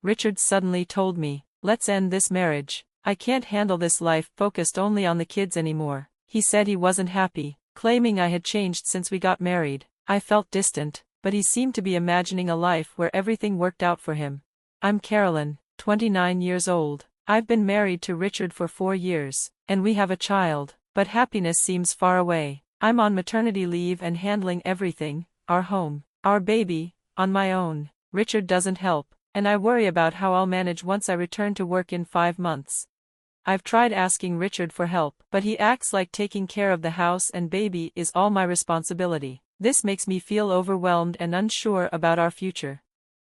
Richard suddenly told me, "Let's end this marriage. I can't handle this life focused only on the kids anymore." He said he wasn't happy, claiming I had changed since we got married. I felt distant, but he seemed to be imagining a life where everything worked out for him. I'm Carolyn, 29 years old. I've been married to Richard for 4 years, and we have a child, but happiness seems far away. I'm on maternity leave and handling everything, our home, our baby, on my own. Richard doesn't help, and I worry about how I'll manage once I return to work in 5 months. I've tried asking Richard for help, but he acts like taking care of the house and baby is all my responsibility. This makes me feel overwhelmed and unsure about our future.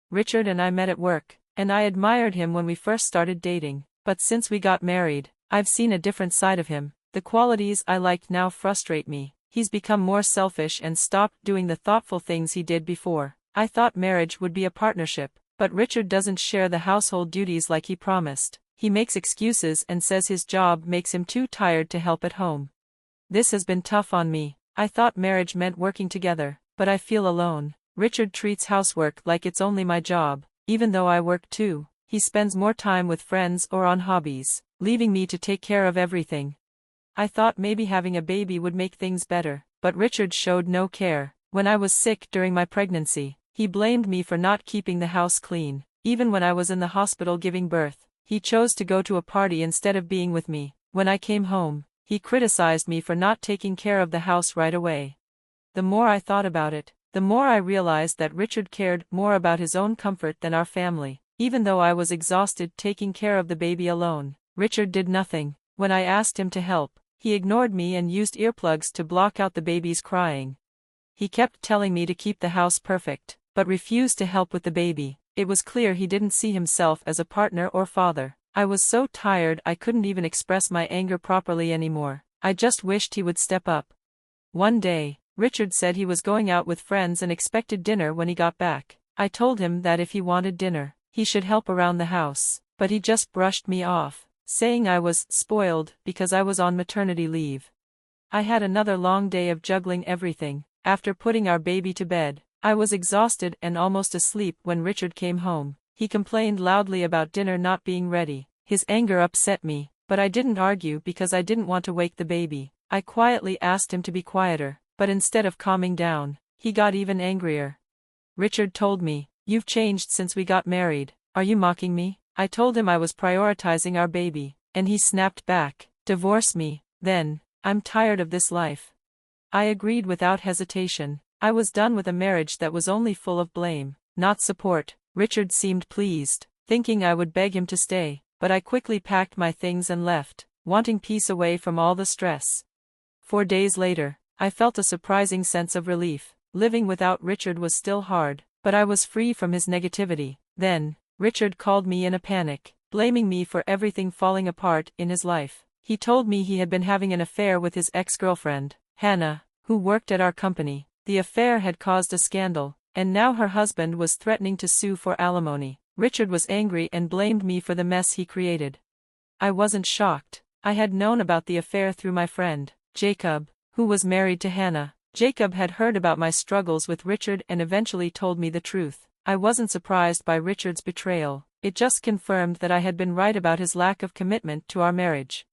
Richard and I met at work, and I admired him when we first started dating, but since we got married, I've seen a different side of him. The qualities I liked now frustrate me. He's become more selfish and stopped doing the thoughtful things he did before. I thought marriage would be a partnership, but Richard doesn't share the household duties like he promised. He makes excuses and says his job makes him too tired to help at home. This has been tough on me. I thought marriage meant working together, but I feel alone. Richard treats housework like it's only my job, even though I work too. He spends more time with friends or on hobbies, leaving me to take care of everything. I thought maybe having a baby would make things better, but Richard showed no care. When I was sick during my pregnancy, he blamed me for not keeping the house clean. Even when I was in the hospital giving birth, he chose to go to a party instead of being with me. When I came home, he criticized me for not taking care of the house right away. The more I thought about it, the more I realized that Richard cared more about his own comfort than our family. Even though I was exhausted taking care of the baby alone, Richard did nothing. When I asked him to help, he ignored me and used earplugs to block out the baby's crying. He kept telling me to keep the house perfect, but refused to help with the baby. It was clear he didn't see himself as a partner or father. I was so tired I couldn't even express my anger properly anymore. I just wished he would step up. One day, Richard said he was going out with friends and expected dinner when he got back. I told him that if he wanted dinner, he should help around the house, but he just brushed me off, saying I was spoiled because I was on maternity leave. I had another long day of juggling everything. After putting our baby to bed, I was exhausted and almost asleep when Richard came home. He complained loudly about dinner not being ready. His anger upset me, but I didn't argue because I didn't want to wake the baby. I quietly asked him to be quieter, but instead of calming down, he got even angrier. Richard told me, "You've changed since we got married. Are you mocking me?" I told him I was prioritizing our baby, and he snapped back, "Divorce me, then. I'm tired of this life." I agreed without hesitation. I was done with a marriage that was only full of blame, not support. Richard seemed pleased, thinking I would beg him to stay, but I quickly packed my things and left, wanting peace away from all the stress. 4 days later, I felt a surprising sense of relief. Living without Richard was still hard, but I was free from his negativity. Then, Richard called me in a panic, blaming me for everything falling apart in his life. He told me he had been having an affair with his ex-girlfriend, Hannah, who worked at our company. The affair had caused a scandal, and now her husband was threatening to sue for alimony. Richard was angry and blamed me for the mess he created. I wasn't shocked. I had known about the affair through my friend, Jacob, who was married to Hannah. Jacob had heard about my struggles with Richard and eventually told me the truth. I wasn't surprised by Richard's betrayal. It just confirmed that I had been right about his lack of commitment to our marriage.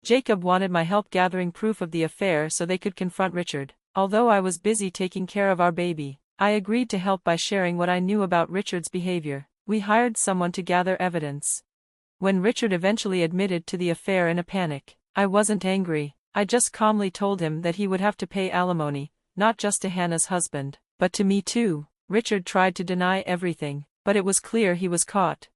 Jacob wanted my help gathering proof of the affair so they could confront Richard. Although I was busy taking care of our baby, I agreed to help by sharing what I knew about Richard's behavior. We hired someone to gather evidence. When Richard eventually admitted to the affair in a panic, I wasn't angry. I just calmly told him that he would have to pay alimony, not just to Hannah's husband, but to me too. Richard tried to deny everything, but it was clear he was caught.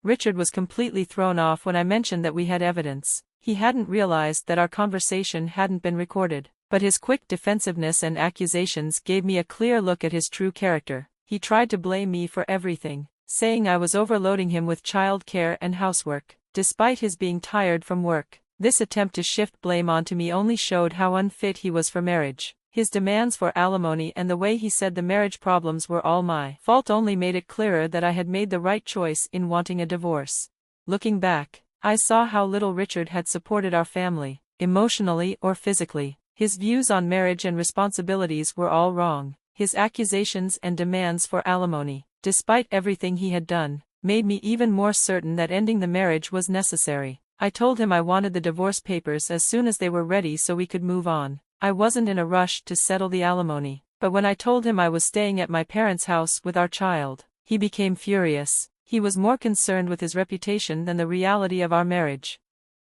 Richard was completely thrown off when I mentioned that we had evidence. He hadn't realized that our conversation hadn't been recorded, but his quick defensiveness and accusations gave me a clear look at his true character. He tried to blame me for everything, saying I was overloading him with child care and housework, despite his being tired from work. This attempt to shift blame onto me only showed how unfit he was for marriage. His demands for alimony and the way he said the marriage problems were all my fault only made it clearer that I had made the right choice in wanting a divorce. Looking back, I saw how little Richard had supported our family, emotionally or physically. His views on marriage and responsibilities were all wrong. His accusations and demands for alimony, despite everything he had done, made me even more certain that ending the marriage was necessary. I told him I wanted the divorce papers as soon as they were ready so we could move on. I wasn't in a rush to settle the alimony, but when I told him I was staying at my parents' house with our child, he became furious. He was more concerned with his reputation than the reality of our marriage.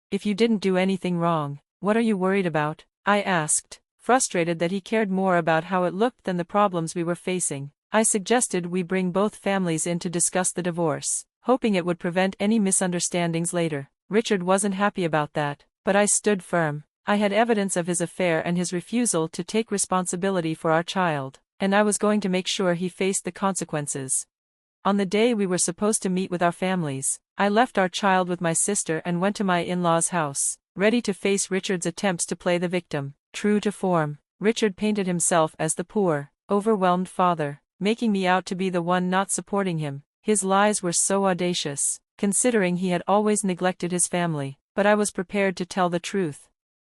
"If you didn't do anything wrong, what are you worried about?" I asked, frustrated that he cared more about how it looked than the problems we were facing. I suggested we bring both families in to discuss the divorce, hoping it would prevent any misunderstandings later. Richard wasn't happy about that, but I stood firm. I had evidence of his affair and his refusal to take responsibility for our child, and I was going to make sure he faced the consequences. On the day we were supposed to meet with our families, I left our child with my sister and went to my in-laws' house, ready to face Richard's attempts to play the victim. True to form, Richard painted himself as the poor, overwhelmed father, making me out to be the one not supporting him. His lies were so audacious, considering he had always neglected his family, but I was prepared to tell the truth.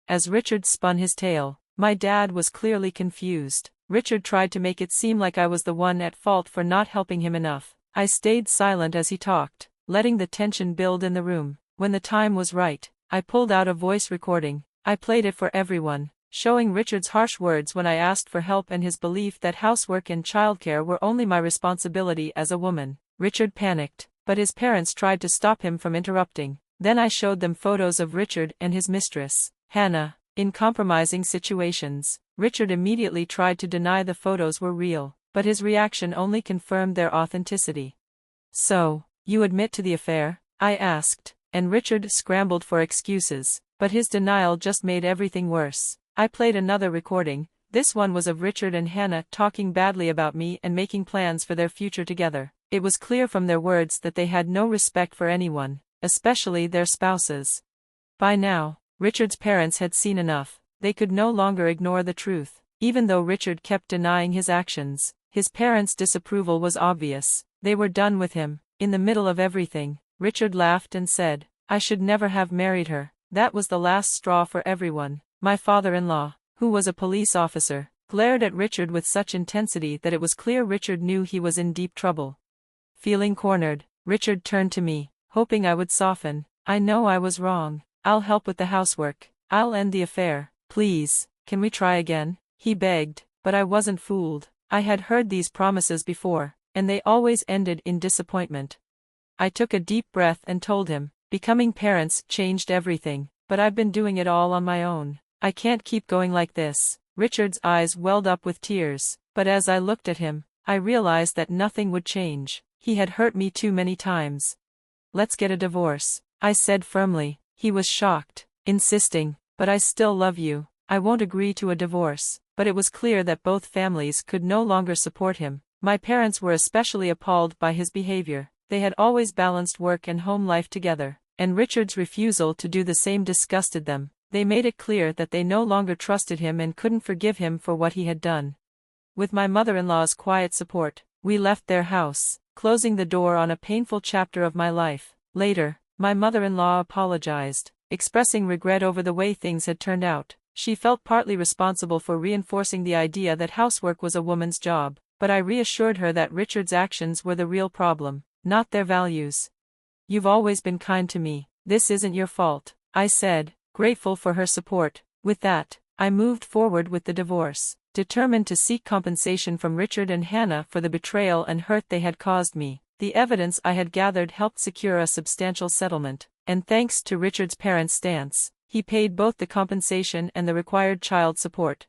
As Richard spun his tale, my dad was clearly confused. Richard tried to make it seem like I was the one at fault for not helping him enough. I stayed silent as he talked, letting the tension build in the room. When the time was right, I pulled out a voice recording. I played it for everyone, showing Richard's harsh words when I asked for help and his belief that housework and childcare were only my responsibility as a woman. Richard panicked, but his parents tried to stop him from interrupting. Then I showed them photos of Richard and his mistress, Hannah, in compromising situations. Richard immediately tried to deny the photos were real, but his reaction only confirmed their authenticity. "So, you admit to the affair?" I asked, and Richard scrambled for excuses, but his denial just made everything worse. I played another recording. This one was of Richard and Hannah talking badly about me and making plans for their future together. It was clear from their words that they had no respect for anyone, especially their spouses. By now, Richard's parents had seen enough. They could no longer ignore the truth. Even though Richard kept denying his actions, his parents' disapproval was obvious. They were done with him. In the middle of everything, Richard laughed and said, "I should never have married her." That was the last straw for everyone. My father-in-law, who was a police officer, glared at Richard with such intensity that it was clear Richard knew he was in deep trouble. Feeling cornered, Richard turned to me, hoping I would soften. "I know I was wrong. I'll help with the housework. I'll end the affair. Please, can we try again?" he begged, but I wasn't fooled. I had heard these promises before, and they always ended in disappointment. I took a deep breath and told him, "Becoming parents changed everything, but I've been doing it all on my own. I can't keep going like this." Richard's eyes welled up with tears, but as I looked at him, I realized that nothing would change. He had hurt me too many times. "Let's get a divorce," I said firmly. He was shocked, insisting, "But I still love you. I won't agree to a divorce." But it was clear that both families could no longer support him. My parents were especially appalled by his behavior. They had always balanced work and home life together, and Richard's refusal to do the same disgusted them. They made it clear that they no longer trusted him and couldn't forgive him for what he had done. With my mother-in-law's quiet support, we left their house, closing the door on a painful chapter of my life. Later, my mother-in-law apologized, expressing regret over the way things had turned out. She felt partly responsible for reinforcing the idea that housework was a woman's job, but I reassured her that Richard's actions were the real problem, not their values. "You've always been kind to me. This isn't your fault," I said, grateful for her support. With that, I moved forward with the divorce, determined to seek compensation from Richard and Hannah for the betrayal and hurt they had caused me. The evidence I had gathered helped secure a substantial settlement, and thanks to Richard's parents' stance, he paid both the compensation and the required child support.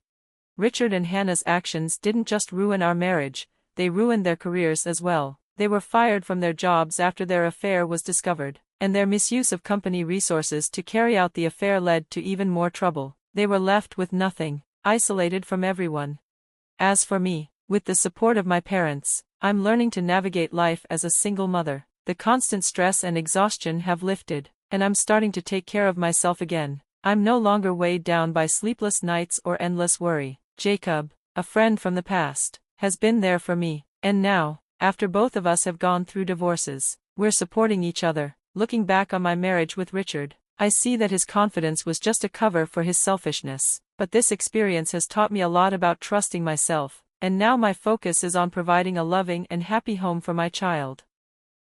Richard and Hannah's actions didn't just ruin our marriage, they ruined their careers as well. They were fired from their jobs after their affair was discovered, and their misuse of company resources to carry out the affair led to even more trouble. They were left with nothing, isolated from everyone. As for me, with the support of my parents, I'm learning to navigate life as a single mother. The constant stress and exhaustion have lifted, and I'm starting to take care of myself again. I'm no longer weighed down by sleepless nights or endless worry. Jacob, a friend from the past, has been there for me, and now, after both of us have gone through divorces, we're supporting each other. Looking back on my marriage with Richard, I see that his confidence was just a cover for his selfishness, but this experience has taught me a lot about trusting myself, and now my focus is on providing a loving and happy home for my child.